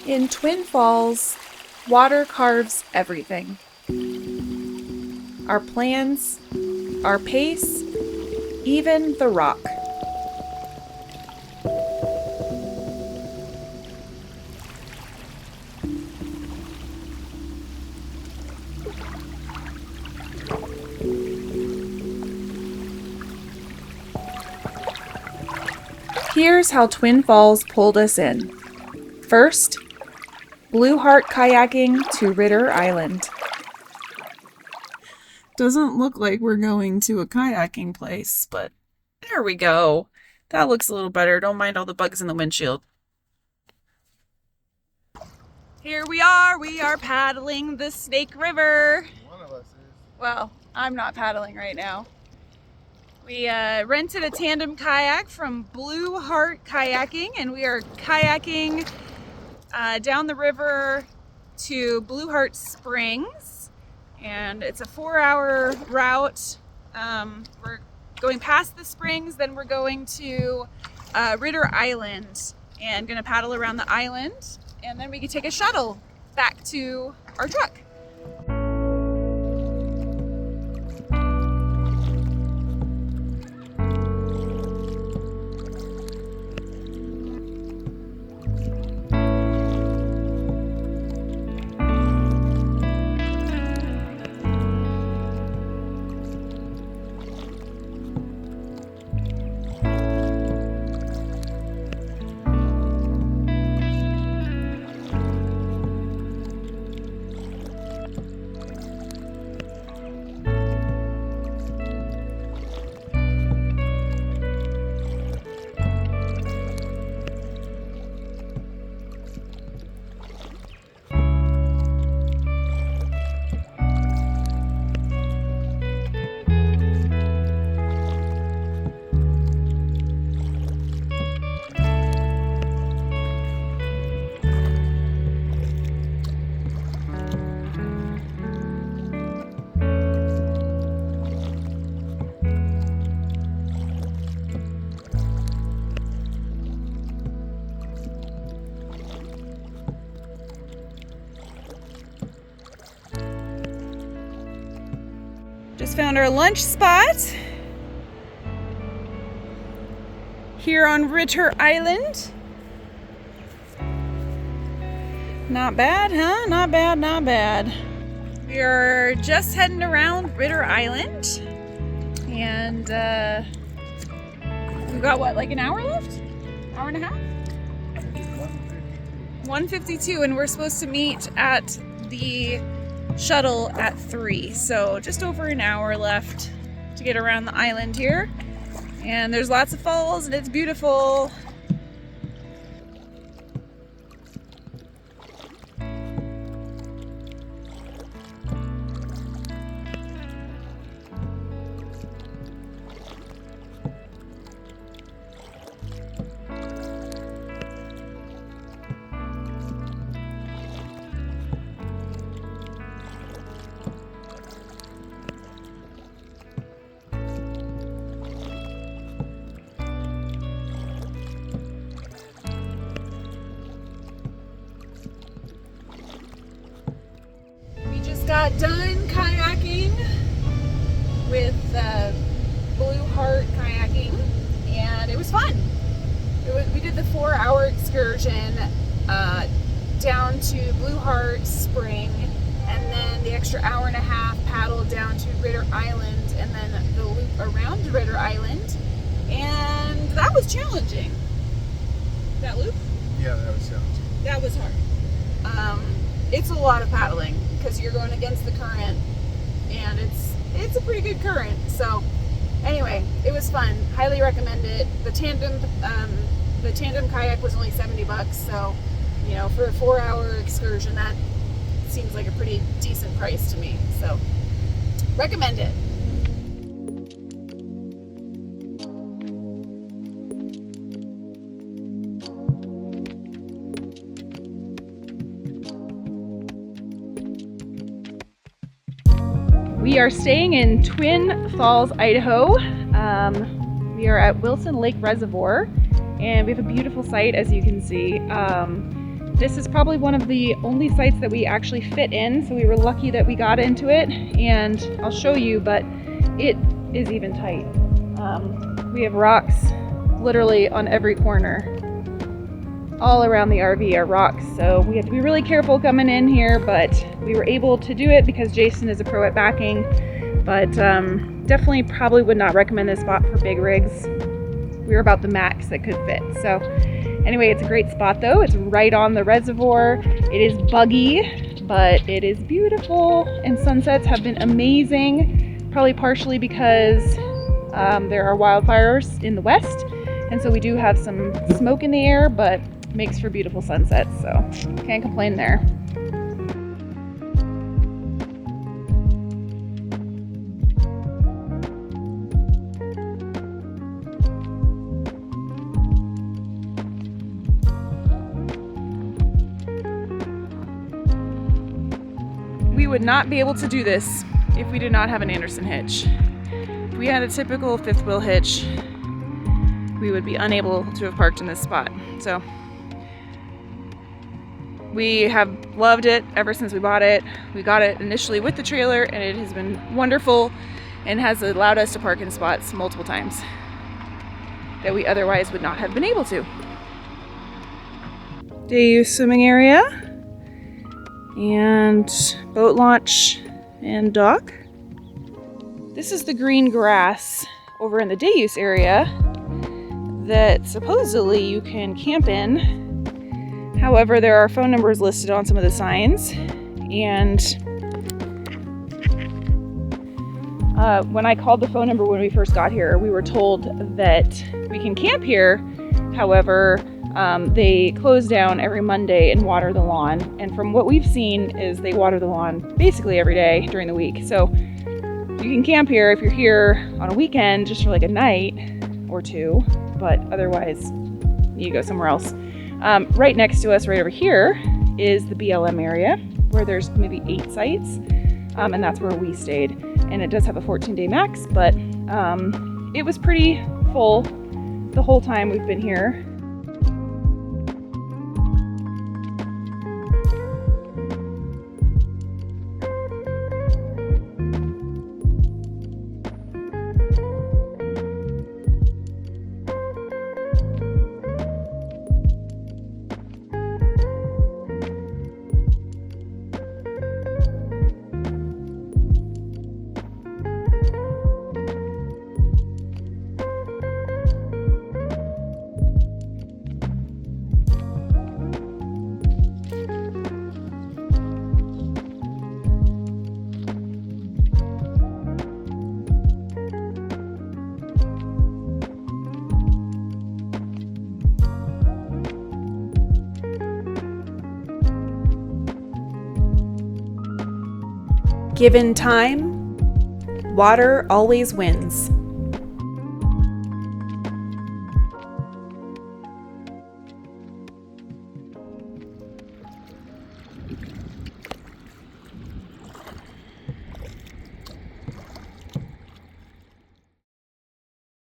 In Twin Falls, water carves everything. Our plans, our pace, even the rock. Here's how Twin Falls pulled us in. First, Blue Heart kayaking to Ritter Island. Doesn't look like we're going to a kayaking place, but there we go. That looks a little better. Don't mind all the bugs in the windshield. Here we are paddling the Snake River. One of us is. Well, I'm not paddling right now. We rented a tandem kayak from Blue Heart Kayaking, and we are kayaking down the river to Blue Heart Springs, and it's a 4-hour route. We're going past the springs, then we're going to Ritter Island and gonna paddle around the island, and then we can take a shuttle back to our truck. Just found our lunch spot here on Ritter Island. Not bad, huh? Not bad, not bad. We are just heading around Ritter Island, and we've got what, like an hour left? Hour and a half? 1:52, and we're supposed to meet at the shuttle at 3, so just over an hour left to get around the island here. And there's lots of falls and it's beautiful. Got done kayaking with Blue Heart Kayaking, and it was fun. We did the 4-hour excursion down to Blue Heart Spring, and then the extra hour and a half paddled down to Ritter Island, and then the loop around Ritter Island, and that was challenging. That loop? Yeah, that was challenging. That was hard. It's a lot of paddling because you're going against the current, and it's a pretty good current. So anyway, it was fun. Highly recommend it. The tandem kayak was only $70, so you know, for a 4-hour excursion, that seems like a pretty decent price to me. So recommend it. We are staying in Twin Falls, Idaho. We are at Wilson Lake Reservoir, and we have a beautiful site, as you can see. This is probably one of the only sites that we actually fit in, so we were lucky that we got into it, and I'll show you, but it is even tight. We have rocks literally on every corner. All around the RV are rocks, so we have to be really careful coming in here, but we were able to do it because Jason is a pro at backing, but definitely probably would not recommend this spot for big rigs. We were about the max that could fit. So anyway, it's a great spot though. It's right on the reservoir. It is buggy, but it is beautiful, and sunsets have been amazing, probably partially because there are wildfires in the west, and so we do have some smoke in the air, but makes for beautiful sunsets, so can't complain there. We would not be able to do this if we did not have an Anderson hitch. If we had a typical fifth wheel hitch, we would be unable to have parked in this spot. So we have loved it ever since we bought it. We got it initially with the trailer, and it has been wonderful and has allowed us to park in spots multiple times that we otherwise would not have been able to. Day use swimming area and boat launch and dock. This is the green grass over in the day use area that supposedly you can camp in. However, there are phone numbers listed on some of the signs, and when I called the phone number when we first got here, we were told that we can camp here. However, they close down every Monday and water the lawn, and from what we've seen is they water the lawn basically every day during the week. So you can camp here if you're here on a weekend just for like a night or two, but otherwise you go somewhere else. Right next to us, right over here, is the BLM area where there's maybe 8 sites, and that's where we stayed. And it does have a 14-day max, but it was pretty full the whole time we've been here. Given time, water always wins.